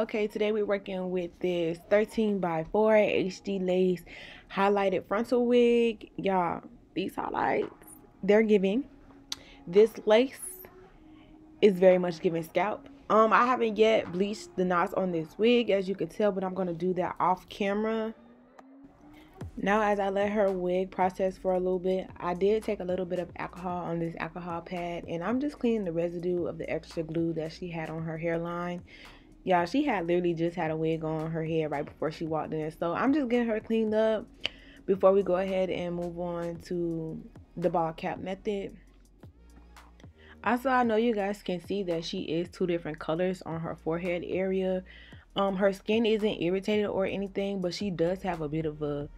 Okay, today we're working with this 13 by 4 HD lace highlighted frontal wig. Y'all, these highlights, they're giving. This lace is very much giving scalp. I haven't yet bleached the knots on this wig, as you can tell, but I'm going to do that off camera. Now, as I let her wig process for a little bit, I did take a little bit of alcohol on this alcohol pad, and I'm just cleaning the residue of the extra glue that she had on her hairline. Y'all, she had literally just had a wig on her head right before she walked in. So I'm just getting her cleaned up before we go ahead and move on to the ball cap method. Also, I know you guys can see that she is two different colors on her forehead area. Her skin isn't irritated or anything, but she does have a bit of a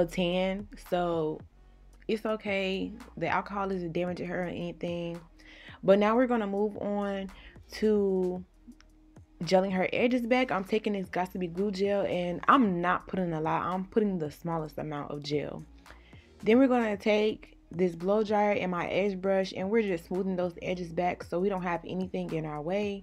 tan. So it's okay. The alcohol isn't damaging her or anything. But now we're going to move on to gelling her edges back. I'm taking this Got to Be glue gel, and I'm not putting a lot. I'm putting the smallest amount of gel. Then we're going to take this blow dryer and my edge brush, and we're just smoothing those edges back so we don't have anything in our way.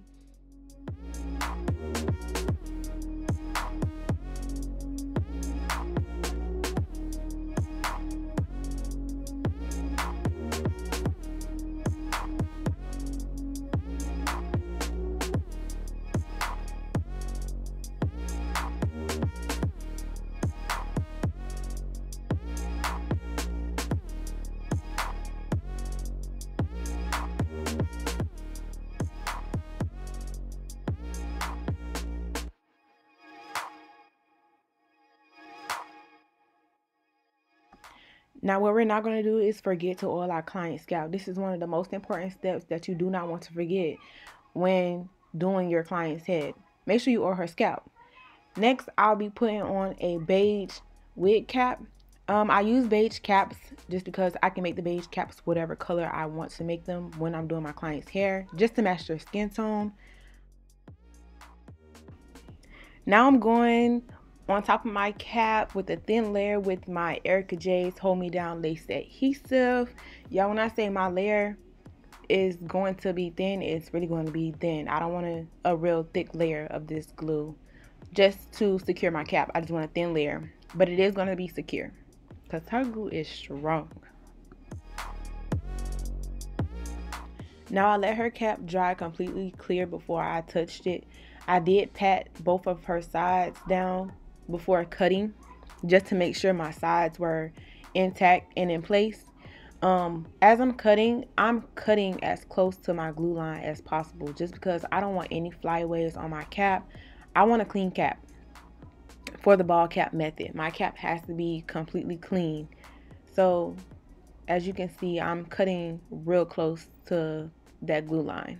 Now, what we're not going to do is forget to oil our client's scalp. This is one of the most important steps that you do not want to forget when doing your client's head. Make sure you oil her scalp. Next, I'll be putting on a beige wig cap. I use beige caps just because I can make the beige caps whatever color I want to make them when I'm doing my client's hair, just to match their skin tone. Now I'm going on top of my cap with a thin layer with my Erica J's Hold Me Down Lace Adhesive. Y'all, when I say my layer is going to be thin, it's really going to be thin. I don't want a real thick layer of this glue just to secure my cap. I just want a thin layer, but it is going to be secure because her glue is strong. Now I let her cap dry completely clear before I touched it. I did pat both of her sides down before cutting just to make sure my sides were intact and in place. As I'm cutting as close to my glue line as possible just because I don't want any flyaways on my cap. I want a clean cap for the ball cap method. My cap has to be completely clean. So as you can see, I'm cutting real close to that glue line.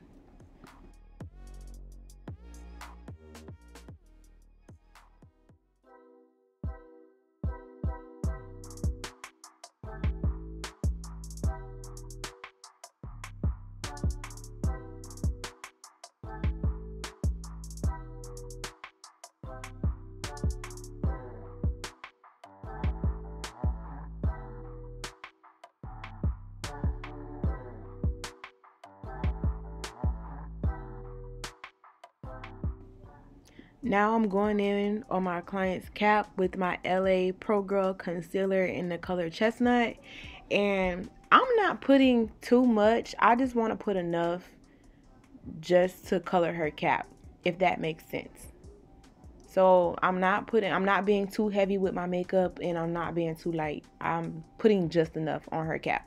Now I'm going in on my client's cap with my LA Pro Girl concealer in the color Chestnut, and I'm not putting too much. I just want to put enough just to color her cap, if that makes sense. So I'm not being too heavy with my makeup, and I'm not being too light. I'm putting just enough on her cap.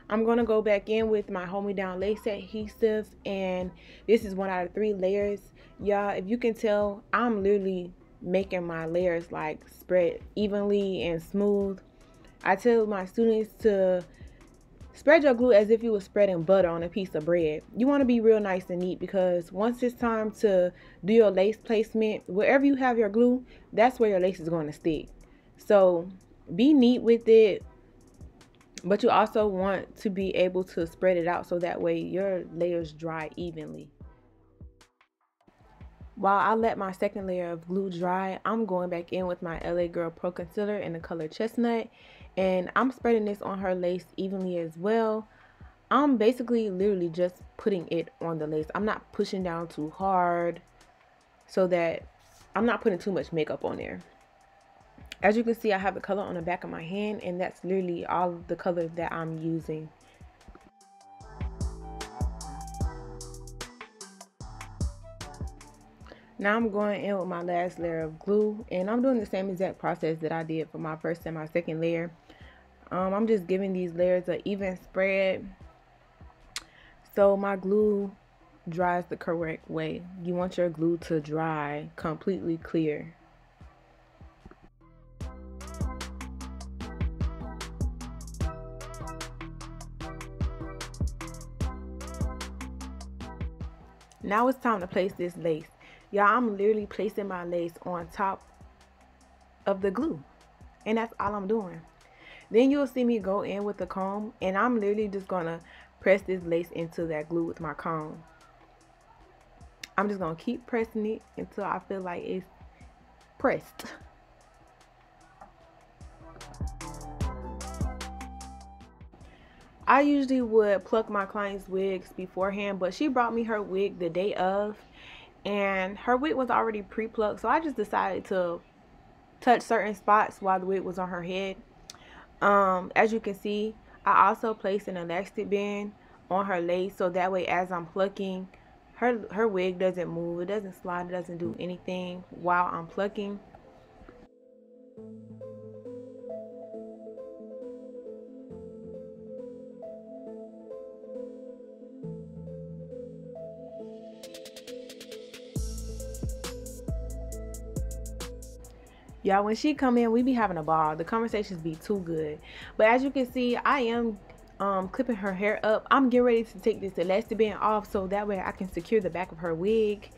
I'm going to go back in with my Hold Me Down Lace Adhesive, and this is 1 out of 3 layers. Y'all, if you can tell, I'm literally making my layers like spread evenly and smooth. I tell my students to spread your glue as if you were spreading butter on a piece of bread. You want to be real nice and neat because once it's time to do your lace placement, wherever you have your glue, that's where your lace is going to stick. So be neat with it. But you also want to be able to spread it out so that way your layers dry evenly. While I let my second layer of glue dry, I'm going back in with my LA Girl Pro Concealer in the color Chestnut. And I'm spreading this on her lace evenly as well. I'm basically literally just putting it on the lace. I'm not pushing down too hard so that I'm not putting too much makeup on there. As you can see, I have the color on the back of my hand, and that's literally all of the color that I'm using. Now I'm going in with my last layer of glue, and I'm doing the same exact process that I did for my first and my second layer. I'm just giving these layers an even spread so my glue dries the correct way. You want your glue to dry completely clear. Now it's time to place this lace. Y'all, I'm literally placing my lace on top of the glue, and that's all I'm doing. Then you'll see me go in with the comb, and I'm literally just gonna press this lace into that glue with my comb. I'm just gonna keep pressing it until I feel like it's pressed. I usually would pluck my clients' wigs beforehand, but she brought me her wig the day of, and her wig was already pre-plucked, so I just decided to touch certain spots while the wig was on her head. As you can see, I also placed an elastic band on her lace, so that way as I'm plucking, her wig doesn't move, it doesn't slide, it doesn't do anything while I'm plucking. Y'all, when she come in, we be having a ball. The conversations be too good. But as you can see, I am clipping her hair up. I'm getting ready to take this elastic band off so that way I can secure the back of her wig.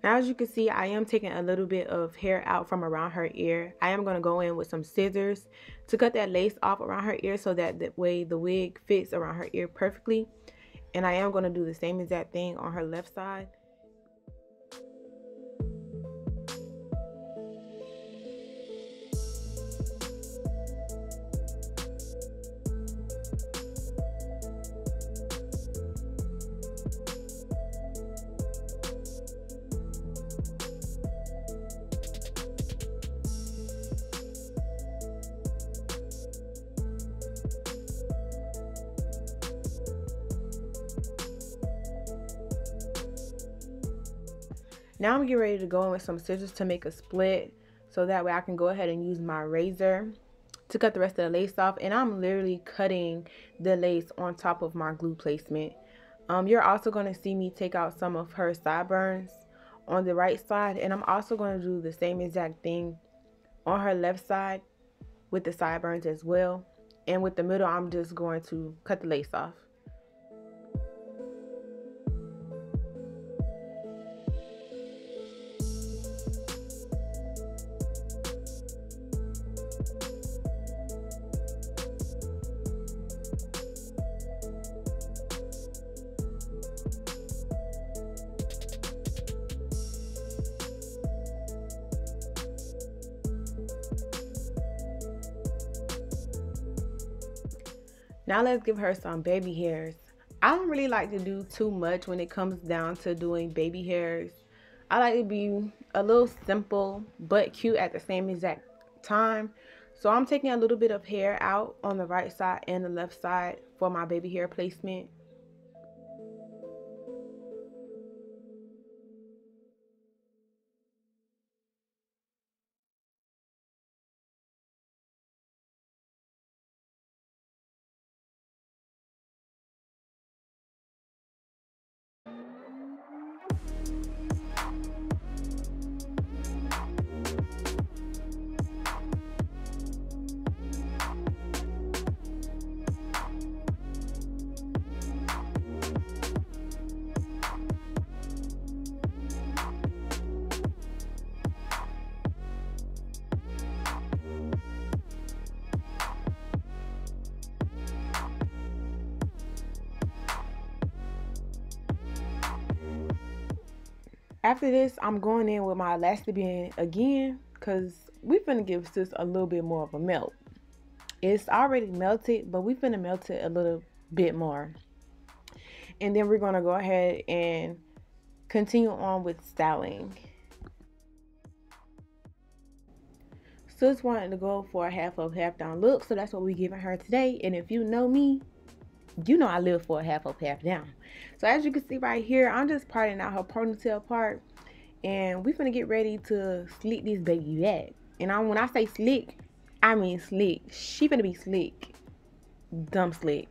Now, as you can see, I am taking a little bit of hair out from around her ear. I am going to go in with some scissors to cut that lace off around her ear so that the way the wig fits around her ear perfectly. And I am going to do the same exact thing on her left side. Now I'm getting ready to go in with some scissors to make a split so that way I can go ahead and use my razor to cut the rest of the lace off. And I'm literally cutting the lace on top of my glue placement. You're also going to see me take out some of her sideburns on the right side, and I'm also going to do the same exact thing on her left side with the sideburns as well. And with the middle, I'm just going to cut the lace off. Now let's give her some baby hairs. I don't really like to do too much when it comes down to doing baby hairs. I like to be a little simple but cute at the same exact time. So I'm taking a little bit of hair out on the right side and the left side for my baby hair placement. After this, I'm going in with my elastic band again because we finna give sis a little bit more of a melt. It's already melted, but we finna melt it a little bit more. And then we're gonna go ahead and continue on with styling. Sis wanted to go for a half up, half down look, so that's what we're giving her today. And if you know me, you know I live for a half up, half down. So as you can see right here, I'm just parting out her ponytail part, and we're gonna get ready to slick this baby back. And when I say slick, I mean slick. She finna be slick, dumb slick.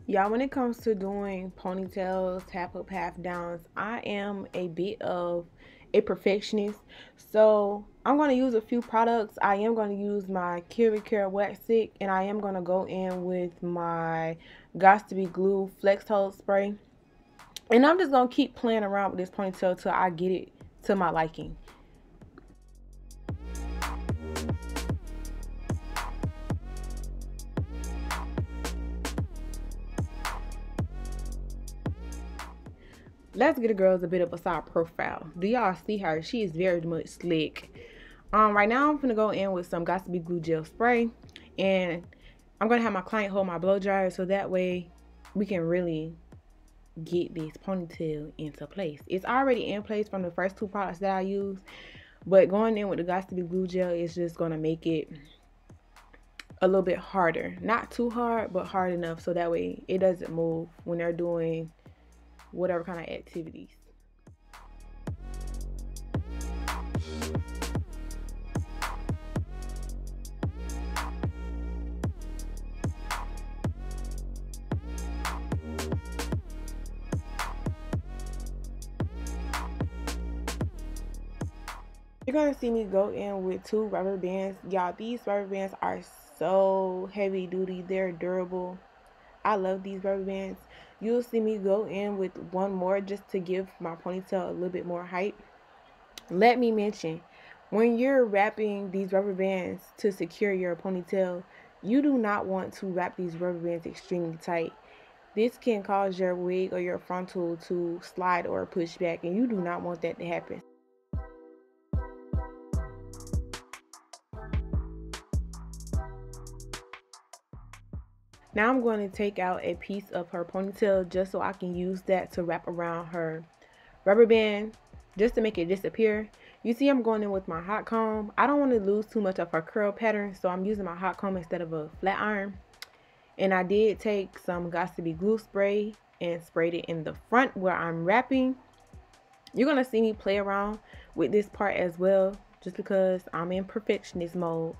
Y'all, when it comes to doing ponytails, half up, half downs, I am a bit of a perfectionist. So I'm going to use a few products. I am going to use my THEQIWAYY Wax Stick, and I am going to go in with my Got to Be Glue Flex Hold Spray. And I'm just going to keep playing around with this ponytail till I get it to my liking. Let's get the girls a bit of a side profile. Do y'all see her? She is very much slick. Right now I'm gonna go in with some Got to Be Glue gel spray, and I'm gonna have my client hold my blow dryer so that way we can really get this ponytail into place. It's already in place from the first two products that I use, but going in with the Got to Be Glue gel is just gonna make it a little bit harder. Not too hard, but hard enough so that way it doesn't move when they're doing whatever kind of activities. You're gonna see me go in with 2 rubber bands. Y'all, these rubber bands are so heavy duty. They're durable. I love these rubber bands. You'll see me go in with 1 more just to give my ponytail a little bit more height. Let me mention, when you're wrapping these rubber bands to secure your ponytail, you do not want to wrap these rubber bands extremely tight. This can cause your wig or your frontal to slide or push back, and you do not want that to happen. Now I'm going to take out a piece of her ponytail just so I can use that to wrap around her rubber band just to make it disappear. You see I'm going in with my hot comb. I don't want to lose too much of her curl pattern, so I'm using my hot comb instead of a flat iron. And I did take some Got to Be Glue spray and sprayed it in the front where I'm wrapping. You're going to see me play around with this part as well just because I'm in perfectionist mode.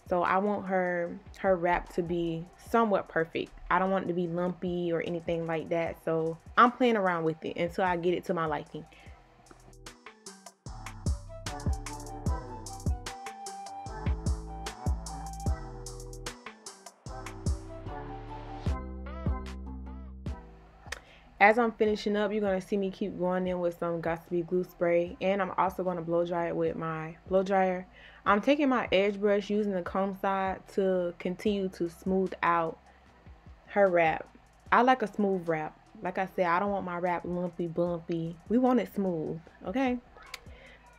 So I want her wrap to be somewhat perfect. I don't want it to be lumpy or anything like that. So I'm playing around with it until I get it to my liking. As I'm finishing up, you're going to see me keep going in with some Got to Be Glue spray. And I'm also going to blow dry it with my blow dryer. I'm taking my edge brush using the comb side to continue to smooth out her wrap. I like a smooth wrap. Like I said, I don't want my wrap lumpy, bumpy. We want it smooth, okay?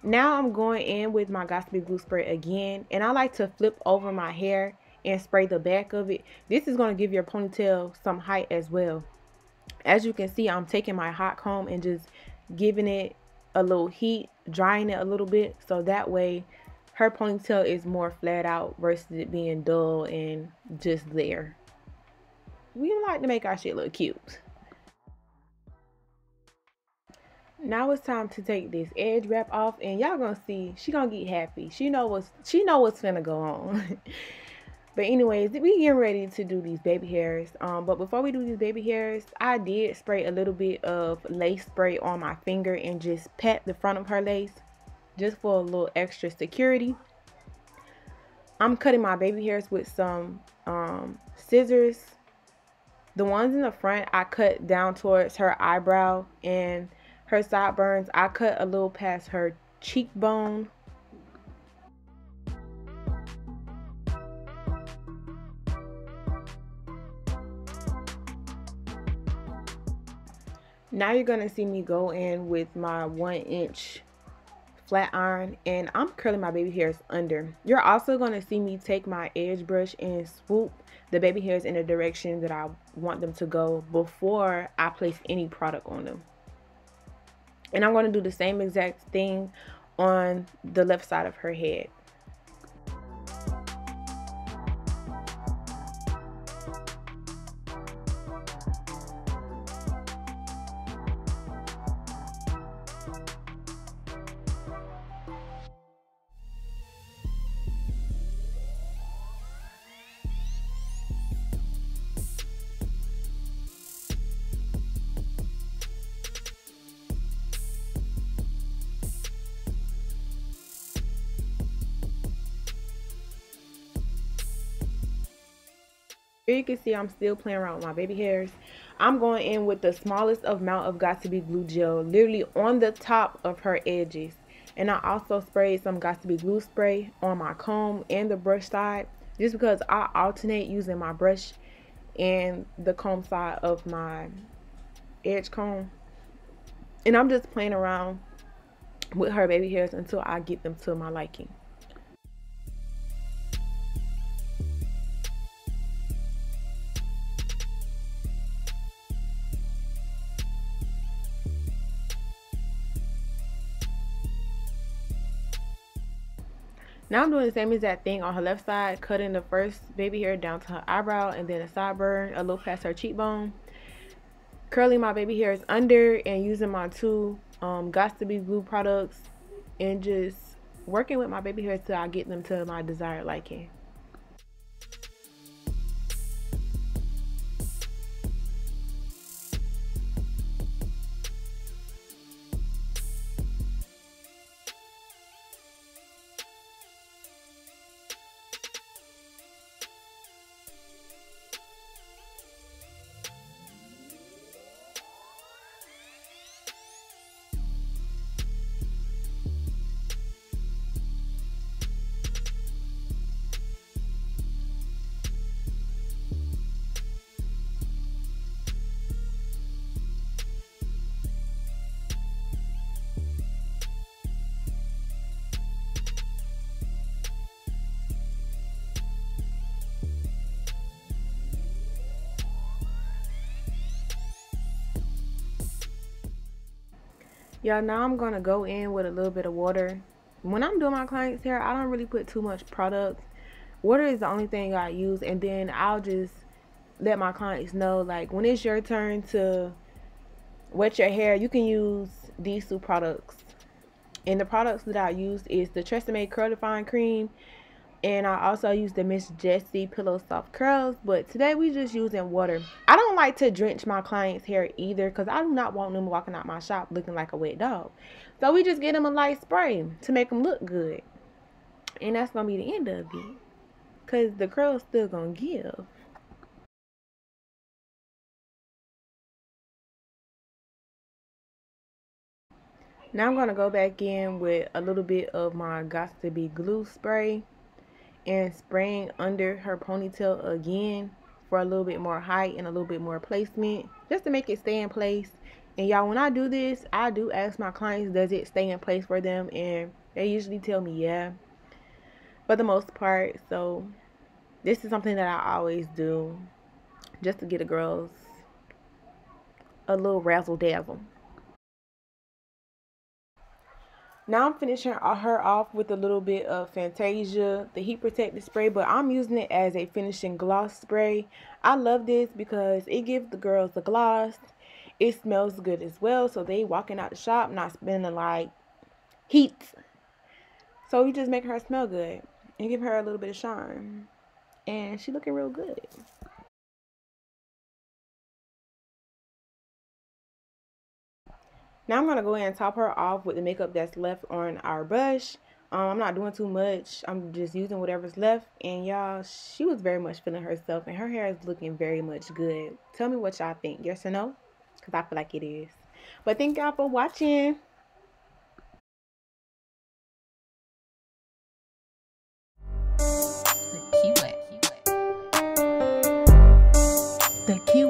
Now I'm going in with my Got to Be Glue spray again. And I like to flip over my hair and spray the back of it. This is going to give your ponytail some height as well. As you can see, I'm taking my hot comb and just giving it a little heat, drying it a little bit, so that way her ponytail is more flat out versus it being dull and just there. We like to make our shit look cute. Now it's time to take this edge wrap off, and y'all gonna see she gonna get happy. She know what's finna go on. But anyways, we getting ready to do these baby hairs. But before we do these baby hairs, I did spray a little bit of lace spray on my finger and just pat the front of her lace just for a little extra security. I'm cutting my baby hairs with some scissors. The ones in the front I cut down towards her eyebrow, and her sideburns I cut a little past her cheekbone. Now you're gonna see me go in with my 1-inch flat iron, and I'm curling my baby hairs under. You're also gonna see me take my edge brush and swoop the baby hairs in the direction that I want them to go before I place any product on them. And I'm gonna do the same exact thing on the left side of her head. Here you can see I'm still playing around with my baby hairs. I'm going in with the smallest amount of Got To Be glue gel, literally on the top of her edges. And I also sprayed some Got To Be glue spray on my comb and the brush side, just because I alternate using my brush and the comb side of my edge comb. And I'm just playing around with her baby hairs until I get them to my liking. Now I'm doing the same exact thing on her left side, cutting the first baby hair down to her eyebrow and then a sideburn a little past her cheekbone. Curling my baby hairs under and using my two Got To Be glue products and just working with my baby hairs till I get them to my desired liking. Y'all, now I'm gonna go in with a little bit of water. When I'm doing my clients' hair, I don't really put too much product. Water is the only thing I use, and then I'll just let my clients know, like, when it's your turn to wet your hair, you can use these two products. And the products that I used is the Tresemme Curl Define Cream, and I also use the Miss Jessie Pillow Soft Curls. But today we just using water. I don't like to drench my clients' hair either, because I do not want them walking out my shop looking like a wet dog. So we just get them a light spray to make them look good. And that's going to be the end of it, because the curls still going to give. Now I'm going to go back in with a little bit of my Got To Be glue spray and spraying under her ponytail again for a little bit more height and a little bit more placement, just to make it stay in place. And y'all, when I do this, I do ask my clients, does it stay in place for them? And they usually tell me yeah, for the most part. So this is something that I always do, just to get the girls a little razzle dazzle. Now I'm finishing her off with a little bit of Fantasia, the heat protected spray, but I'm using it as a finishing gloss spray. I love this because it gives the girls the gloss. It smells good as well, so they walking out the shop not smelling like heat. So you just make her smell good and give her a little bit of shine, and she looking real good. Now I'm going to go ahead and top her off with the makeup that's left on our brush. I'm not doing too much. I'm just using whatever's left. And y'all, she was very much feeling herself, and her hair is looking very much good. Tell me what y'all think. Yes or no? Because I feel like it is. But thank y'all for watching. The THEQIWAYY.